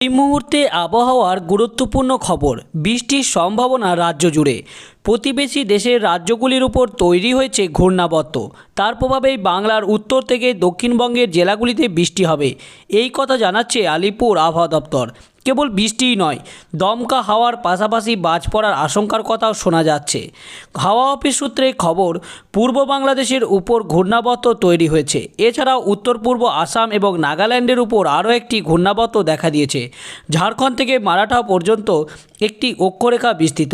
এই মুহূর্তে আবহাওয়ার গুরুত্বপূর্ণ খবর। বৃষ্টির সম্ভাবনা রাজ্য জুড়ে। প্রতিবেশী দেশের রাজ্যগুলির উপর তৈরি হয়েছে ঘূর্ণাবর্ত। তার প্রভাবেই বাংলার উত্তর থেকে দক্ষিণবঙ্গের জেলাগুলিতে বৃষ্টি হবে, এই কথা জানাচ্ছে আলিপুর আবহাওয়া দপ্তর। কেবল বৃষ্টিই নয়, দমকা হাওয়ার পাশাপাশি বাজ পড়ার আশঙ্কার কথাও শোনা যাচ্ছে। হাওয়া অফিস সূত্রে খবর, পূর্ব বাংলাদেশের উপর ঘূর্ণাবর্ত তৈরি হয়েছে। এছাড়াও উত্তর পূর্ব আসাম এবং নাগাল্যান্ডের উপর আরও একটি ঘূর্ণাবর্ত দেখা দিয়েছে। ঝাড়খণ্ড থেকে মারাঠা পর্যন্ত একটি অক্ষরেখা বিস্তৃত।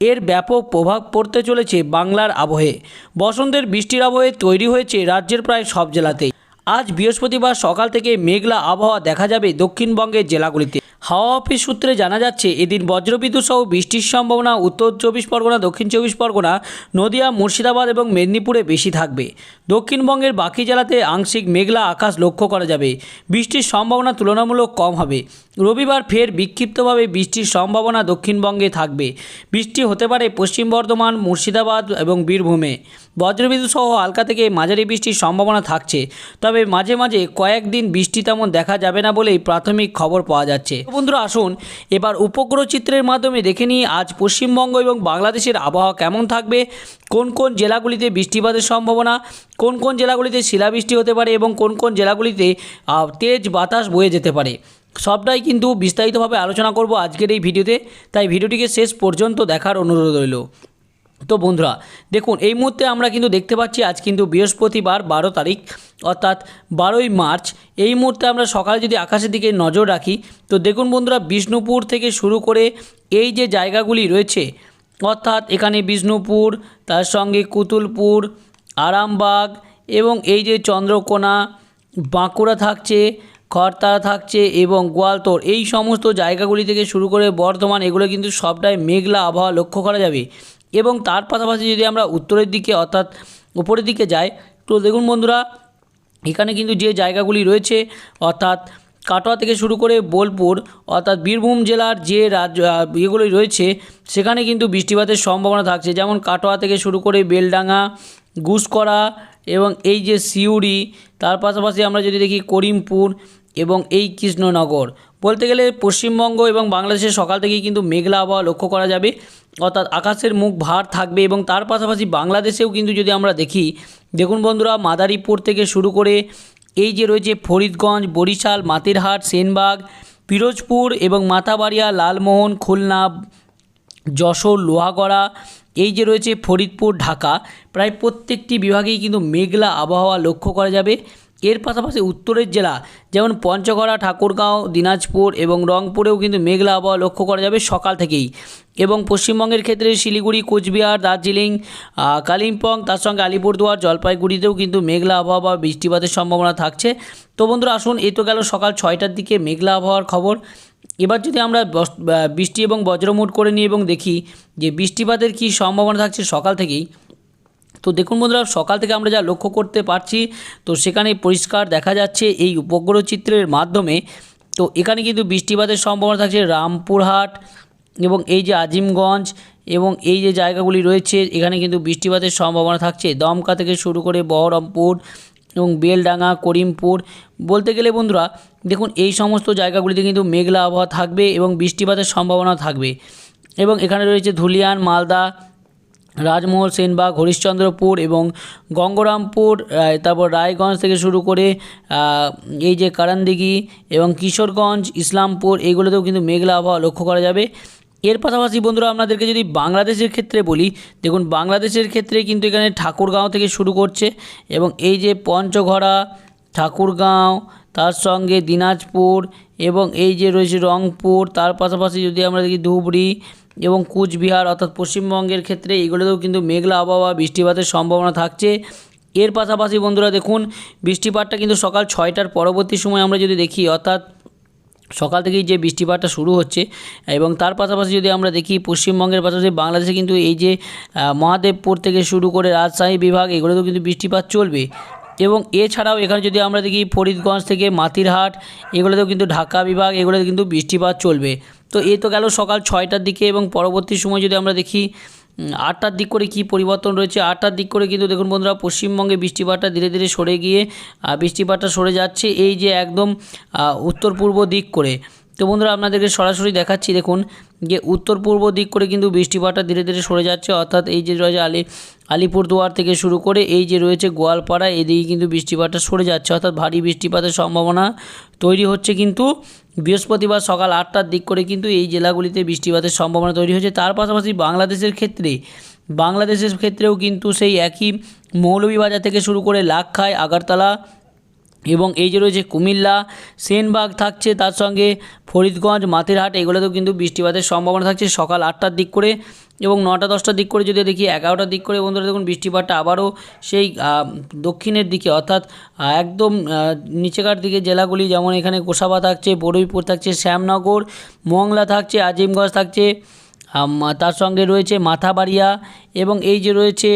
এর ব্যাপক প্রভাব পড়তে চলেছে বাংলার আবহে। বসন্তের বৃষ্টির আবহে তৈরি হয়েছে রাজ্যের প্রায় সব জেলাতেই। আজ বৃহস্পতিবার সকাল থেকে মেঘলা আবহাওয়া দেখা যাবে দক্ষিণবঙ্গের জেলাগুলিতে। হাওয়া অফিস সূত্রে জানা যাচ্ছে, এদিন বজ্রবিদ্যুৎ সহ বৃষ্টির সম্ভাবনা উত্তর চব্বিশ পরগনা, দক্ষিণ চব্বিশ পরগনা, নদিয়া, মুর্শিদাবাদ এবং মেদিনীপুরে বেশি থাকবে। দক্ষিণবঙ্গের বাকি জেলাতে আংশিক মেঘলা আকাশ লক্ষ্য করা যাবে। বৃষ্টির সম্ভাবনা তুলনামূলক কম হবে। রবিবার ফের বিক্ষিপ্তভাবে বৃষ্টির সম্ভাবনা দক্ষিণবঙ্গে থাকবে। বৃষ্টি হতে পারে পশ্চিম বর্ধমান, মুর্শিদাবাদ এবং বীরভূমে। বজ্রবিদ্যুৎ সহ হালকা থেকে মাঝারি বৃষ্টির সম্ভাবনা থাকছে, তবে মাঝে মাঝে কয়েকদিন বৃষ্টি তেমন দেখা যাবে না বলেই প্রাথমিক খবর পাওয়া যাচ্ছে। বন্ধুরা, আসুন এবার উপগ্রহ চিত্রের মাধ্যমে দেখে নিই আজ পশ্চিমবঙ্গ এবং বাংলাদেশের আবহাওয়া কেমন থাকবে, কোন কোন জেলাগুলিতে বৃষ্টিপাতের সম্ভাবনা, কোন কোন জেলাগুলিতে শিলাবৃষ্টি হতে পারে এবং কোন কোন জেলাগুলিতে তেজ বাতাস বয়ে যেতে পারে। সবটাই কিন্তু বিস্তারিতভাবে আলোচনা করব আজকের এই ভিডিওতে, তাই ভিডিওটিকে শেষ পর্যন্ত দেখার অনুরোধ রইল। তো বন্ধুরা দেখুন, এই মুহূর্তে আমরা কিন্তু দেখতে পাচ্ছি আজ কিন্তু বৃহস্পতিবার 12 তারিখ অর্থাৎ 12ই মার্চ। এই মুহূর্তে আমরা সকালে যদি আকাশের দিকে নজর রাখি, তো দেখুন বন্ধুরা, বিষ্ণুপুর থেকে শুরু করে এই যে জায়গাগুলি রয়েছে, অর্থাৎ এখানে বিষ্ণুপুর, তার সঙ্গে কুতুলপুর, আরামবাগ এবং এই যে চন্দ্রকোনা, বাঁকুড়া থাকছে, খড়তাড়া থাকছে এবং গোয়ালতোড়, এই সমস্ত জায়গাগুলি থেকে শুরু করে বর্ধমান, এগুলো কিন্তু সবটাই মেঘলা আবহাওয়া লক্ষ্য করা যাবে। এবং তার পাশাপাশি যদি আমরা উত্তরের দিকে অর্থাৎ উপরের দিকে যাই, তো দেখুন বন্ধুরা, এখানে কিন্তু যে জায়গাগুলি রয়েছে অর্থাৎ কাটোয়া থেকে শুরু করে বোলপুর অর্থাৎ বীরভূম জেলার যে ইয়েগুলি রয়েছে, সেখানে কিন্তু বৃষ্টিপাতের সম্ভাবনা থাকছে। যেমন কাটোয়া থেকে শুরু করে বেলডাঙ্গা, গুসকরা এবং এই যে সিউড়ি, তার পাশাপাশি আমরা যদি দেখি করিমপুর এবং এই কৃষ্ণনগর, বলতে গেলে পশ্চিমবঙ্গ এবং বাংলাদেশের সকাল থেকেই কিন্তু মেঘলা আবহাওয়া লক্ষ্য করা যাবে, অর্থাৎ আকাশের মুখ ভার থাকবে। এবং তার পাশাপাশি বাংলাদেশেও কিন্তু যদি আমরা দেখি, দেখুন বন্ধুরা, মাদারীপুর থেকে শুরু করে এই যে রয়েছে ফরিদগঞ্জ, বরিশাল, মাটিরহাট, সেনবাগ, পিরোজপুর এবং মাথাবাড়িয়া, লালমোহন, খুলনা, যশোর, লোহাগড়া, এই যে রয়েছে ফরিদপুর, ঢাকা, প্রায় প্রত্যেকটি বিভাগেই কিন্তু মেঘলা আবহাওয়া লক্ষ্য করা যাবে। এর পাশাপাশি উত্তরের জেলা যেমন পঞ্চগড়া, ঠাকুরগাঁও, দিনাজপুর এবং রংপুরেও কিন্তু মেঘলা আবহাওয়া লক্ষ্য করা যাবে সকাল থেকেই। এবং পশ্চিমবঙ্গের ক্ষেত্রে শিলিগুড়ি, কোচবিহার, দার্জিলিং, কালিম্পং, তার সঙ্গে আলিপুরদুয়ার, জলপাইগুড়িতেও কিন্তু মেঘলা আবহাওয়া বা বৃষ্টিপাতের সম্ভাবনা থাকছে। তো বন্ধুরা আসুন, এই তো গেল সকাল 6টার দিকে মেঘলা আবহাওয়ার খবর। এবার যদি আমরা বৃষ্টি এবং বজ্রমুট করে নিই এবং দেখি যে বৃষ্টিপাতের কী সম্ভাবনা থাকছে সকাল থেকেই, তো দেখুন বন্ধুরা, সকাল থেকে আমরা যা লক্ষ্য করতে পারছি, তো সেখানে পরিষ্কার দেখা যাচ্ছে এই উপগ্রহ চিত্রের মাধ্যমে। তো এখানে কিন্তু বৃষ্টিপাতের সম্ভাবনা থাকছে রামপুরহাট এবং এই যে আজিমগঞ্জ এবং এই যে জায়গাগুলি রয়েছে, এখানে কিন্তু বৃষ্টিপাতের সম্ভাবনা থাকছে। দমকা থেকে শুরু করে বহরমপুর এবং বেলডাঙ্গা, করিমপুর, বলতে গেলে বন্ধুরা দেখুন এই সমস্ত জায়গাগুলিতে কিন্তু মেঘলা আবহাওয়া থাকবে এবং বৃষ্টিপাতের সম্ভাবনা থাকবে। এবং এখানে রয়েছে ধুলিয়ান, মালদা, রাজমহল, সেনবাগ, হরিশ্চন্দ্রপুর এবং গঙ্গরামপুর, তারপর রায়গঞ্জ থেকে শুরু করে এই যে কারানদিঘি এবং কিশোরগঞ্জ, ইসলামপুর, এইগুলোতেও কিন্তু মেঘলা আবহাওয়া লক্ষ্য করা যাবে। এর পাশাপাশি বন্ধুরা আপনাদেরকে যদি বাংলাদেশের ক্ষেত্রে বলি, দেখুন বাংলাদেশের ক্ষেত্রে কিন্তু এখানে ঠাকুরগাঁও থেকে শুরু করছে এবং এই যে পঞ্চগড়া, ঠাকুরগাঁও, তার সঙ্গে দিনাজপুর এবং এই যে রয়েছে রংপুর, তার পাশাপাশি যদি আমরা দেখি ধুবড়ি এবং কুচবিহার, অর্থাৎ পশ্চিমবঙ্গের ক্ষেত্রে এগুলোতেও কিন্তু মেঘলা আবহাওয়া বৃষ্টিপাতের সম্ভাবনা থাকছে। এর পাশাপাশি বন্ধুরা দেখুন, বৃষ্টিপাতটা কিন্তু সকাল 6টার পরবর্তী সময় আমরা যদি দেখি, অর্থাৎ সকাল থেকেই যে বৃষ্টিপাতটা শুরু হচ্ছে। এবং তার পাশাপাশি যদি আমরা দেখি পশ্চিমবঙ্গের পাশাপাশি বাংলাদেশে কিন্তু এই যে মহাদেবপুর থেকে শুরু করে রাজশাহী বিভাগ, এগুলোতেও কিন্তু বৃষ্টিপাত চলবে। এবং এছাড়াও এখানে যদি আমরা দেখি ফরিদগঞ্জ থেকে মাটিরহাট, এগুলোতেও কিন্তু ঢাকা বিভাগ, এগুলোতে কিন্তু বৃষ্টিপাত চলবে। তো এই তো গেল সকাল 6টার দিকে। এবং পরবর্তী সময় যদি আমরা দেখি 8টার দিক করে কী পরিবর্তন রয়েছে, 8টার দিক করে কিন্তু দেখুন বন্ধুরা, পশ্চিমবঙ্গে বৃষ্টিপাতটা ধীরে ধীরে সরে গিয়ে বৃষ্টিপাতটা সরে যাচ্ছে এই যে একদম উত্তর পূর্ব দিক করে। তো বন্ধুরা আপনাদেরকে সরাসরি দেখাচ্ছি, দেখুন যে উত্তর পূর্ব দিক করে কিন্তু বৃষ্টিপাতটা ধীরে ধীরে সরে যাচ্ছে, অর্থাৎ এই যে রয়েছে আলিপুরদুয়ার থেকে শুরু করে এই যে রয়েছে গোয়ালপাড়া, এদিকে কিন্তু বৃষ্টিপাতটা সরে যাচ্ছে, অর্থাৎ ভারী বৃষ্টিপাতের সম্ভাবনা তৈরি হচ্ছে। কিন্তু বৃহস্পতিবার সকাল 8টার দিক করে কিন্তু এই জেলাগুলিতে বৃষ্টিপাতের সম্ভাবনা তৈরি হয়েছে। তার পাশাপাশি বাংলাদেশের ক্ষেত্রেও কিন্তু সেই একই মৌলভীবাজার থেকে শুরু করে লাক্ষাই, আগরতলা এবং এই যে রয়েছে কুমিল্লা, সেনবাগ থাকছে, তার সঙ্গে ফরিদগঞ্জ, মাথেরহাট, এগুলোতেও কিন্তু বৃষ্টিপাতের সম্ভাবনা থাকছে সকাল 8টার দিক করে। এবং 9টা-10টার দিক করে যদি দেখি 11টার দিক করে বন্ধুরা দেখুন বৃষ্টিপাতটা আবারও সেই দক্ষিণের দিকে, অর্থাৎ একদম নিচেকার দিকে জেলাগুলি, যেমন এখানে গোসাবা থাকছে, বরুইপুর থাকছে, শ্যামনগর, মংলা থাকছে, আজিমগঞ্জ থাকছে, তার সঙ্গে রয়েছে মাথাবাড়িয়া এবং এই যে রয়েছে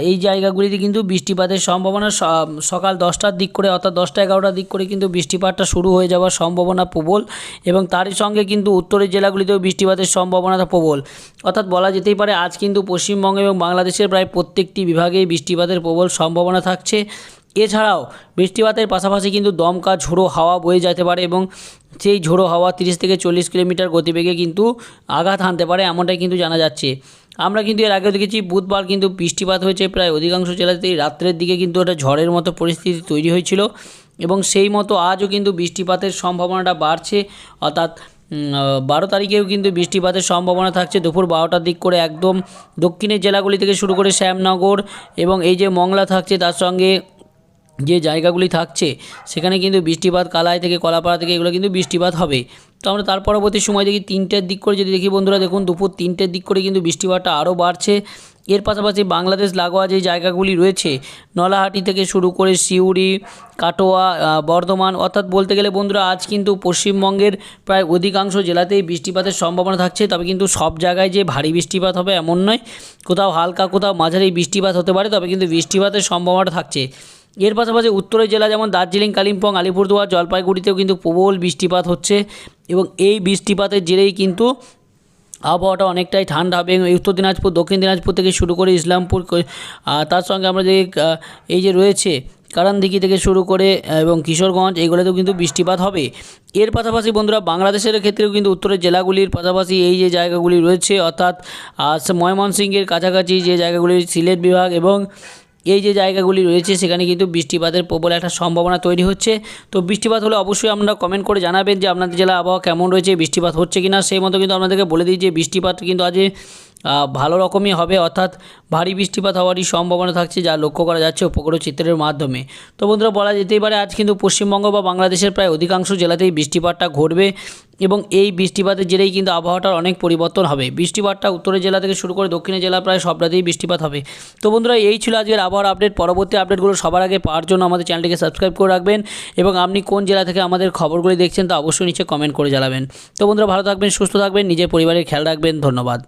এই জায়গাগুলিতে কিন্তু বৃষ্টিপাতের সম্ভাবনা সকাল 10টার দিক করে, অর্থাৎ 10টা-11টার দিক করে কিন্তু বৃষ্টিপাতটা শুরু হয়ে যাওয়ার সম্ভাবনা প্রবল। এবং তারই সঙ্গে কিন্তু উত্তরের জেলাগুলিতেও বৃষ্টিপাতের সম্ভাবনাটা প্রবল, অর্থাৎ বলা যেতেই পারে আজ কিন্তু পশ্চিমবঙ্গ এবং বাংলাদেশের প্রায় প্রত্যেকটি বিভাগেই বৃষ্টিপাতের প্রবল সম্ভাবনা থাকছে। এছাড়াও বৃষ্টিপাতের পাশাপাশি কিন্তু দমকা ঝোড়ো হাওয়া বয়ে যেতে পারে এবং সেই ঝোড়ো হাওয়া 30 থেকে 40 কিলোমিটার গতিবেগে কিন্তু আঘাত হানতে পারে, এমনটাই কিন্তু জানা যাচ্ছে। আমরা কিন্তু এর আগেও দেখেছি বুধবার কিন্তু বৃষ্টিপাত হয়েছে প্রায় অধিকাংশ জেলাতেই, রাত্রের দিকে কিন্তু একটা ঝড়ের মতো পরিস্থিতি তৈরি হয়েছিল এবং সেই মতো আজও কিন্তু বৃষ্টিপাতের সম্ভাবনাটা বাড়ছে, অর্থাৎ 12 তারিখেও কিন্তু বৃষ্টিপাতের সম্ভাবনা থাকছে দুপুর 12টার দিক করে একদম দক্ষিণের জেলাগুলি থেকে শুরু করে শ্যামনগর এবং এই যে মংলা থাকছে, তার সঙ্গে যে জায়গাগুলি থাকছে সেখানে কিন্তু বৃষ্টিপাত, কালাই থেকে কলাপাড়া থেকে এগুলো কিন্তু বৃষ্টিপাত হবে। তো আমরা তার পরবর্তী সময় দেখি 3টের দিক করে যদি দেখি বন্ধুরা দেখুন দুপুর 3টের দিক করে কিন্তু বৃষ্টিপাতটা আরও বাড়ছে। এর পাশাপাশি বাংলাদেশ লাগোয়া যে জায়গাগুলি রয়েছে, নলাহাটি থেকে শুরু করে সিউড়ি, কাটোয়া, বর্ধমান, অর্থাৎ বলতে গেলে বন্ধুরা আজ কিন্তু পশ্চিমবঙ্গের প্রায় অধিকাংশ জেলাতেই বৃষ্টিপাতের সম্ভাবনা থাকছে। তবে কিন্তু সব জায়গায় যে ভারী বৃষ্টিপাত হবে এমন নয়, কোথাও হালকা, কোথাও মাঝারি বৃষ্টিপাত হতে পারে, তবে কিন্তু বৃষ্টিপাতের সম্ভাবনা থাকছে। এর পাশাপাশি উত্তরের জেলা যেমন দার্জিলিং, কালিম্পং, আলিপুরদুয়ার, জলপাইগুড়িতেও কিন্তু প্রবল বৃষ্টিপাত হচ্ছে এবং এই বৃষ্টিপাতের জেরেই কিন্তু আবহাওয়াটা অনেকটাই ঠান্ডা হবে। উত্তর দিনাজপুর, দক্ষিণ দিনাজপুর থেকে শুরু করে ইসলামপুর, তার সঙ্গে আমরা যে এই যে রয়েছে কারানদিঘি থেকে শুরু করে এবং কিশোরগঞ্জ, এইগুলোতেও কিন্তু বৃষ্টিপাত হবে। এর পাশাপাশি বন্ধুরা বাংলাদেশের ক্ষেত্রেও কিন্তু উত্তরের জেলাগুলির পাশাপাশি এই যে জায়গাগুলি রয়েছে, অর্থাৎ ময়মনসিংহের কাছাকাছি যে জায়গাগুলি, সিলেট বিভাগ এবং এই যে জায়গাগুলি রয়েছে সেখানে কিন্তু বৃষ্টিপাতের প্রবল একটা সম্ভাবনা তৈরি হচ্ছে। তো বৃষ্টিপাত হলে অবশ্যই আপনারা কমেন্ট করে জানাবেন যে আপনাদের জেলা আবহাওয়া কেমন রয়েছে, বৃষ্টিপাত হচ্ছে কিনা। সেই মতো কিন্তু আপনাদেরকে বলে দিই যে বৃষ্টিপাত কিন্তু আজ ভালো রকমই হবে, অর্থাৎ ভারী বৃষ্টিপাত হওয়ারই সম্ভাবনা থাকছে, যা লক্ষ্য করা যাচ্ছে উপগ্রহ চিত্রের মাধ্যমে। তো বন্ধুরা বলা যেতেই পারে আজ কিন্তু পশ্চিমবঙ্গ বা বাংলাদেশের প্রায় অধিকাংশ জেলাতেই বৃষ্টিপাতটা ঘটবে এবং এই বৃষ্টিপাতের জেরেই কিন্তু আবহাওয়াটার অনেক পরিবর্তন হবে। বৃষ্টিপাতটা উত্তরের জেলা থেকে শুরু করে দক্ষিণের জেলা প্রায় সব রাতেই বৃষ্টিপাত হবে। তো বন্ধুরা এই ছিল আজকের আবহাওয়ার আপডেট। পরবর্তী আপডেটগুলো সবার আগে পাওয়ার জন্য আমাদের চ্যানেলটিকে সাবস্ক্রাইব করে রাখবেন এবং আপনি কোন জেলা থেকে আমাদের খবরগুলি দেখছেন তা অবশ্যই নিচে কমেন্ট করে জানাবেন। তো বন্ধুরা ভালো থাকবেন, সুস্থ থাকবেন, নিজের পরিবারের খেয়াল রাখবেন। ধন্যবাদ।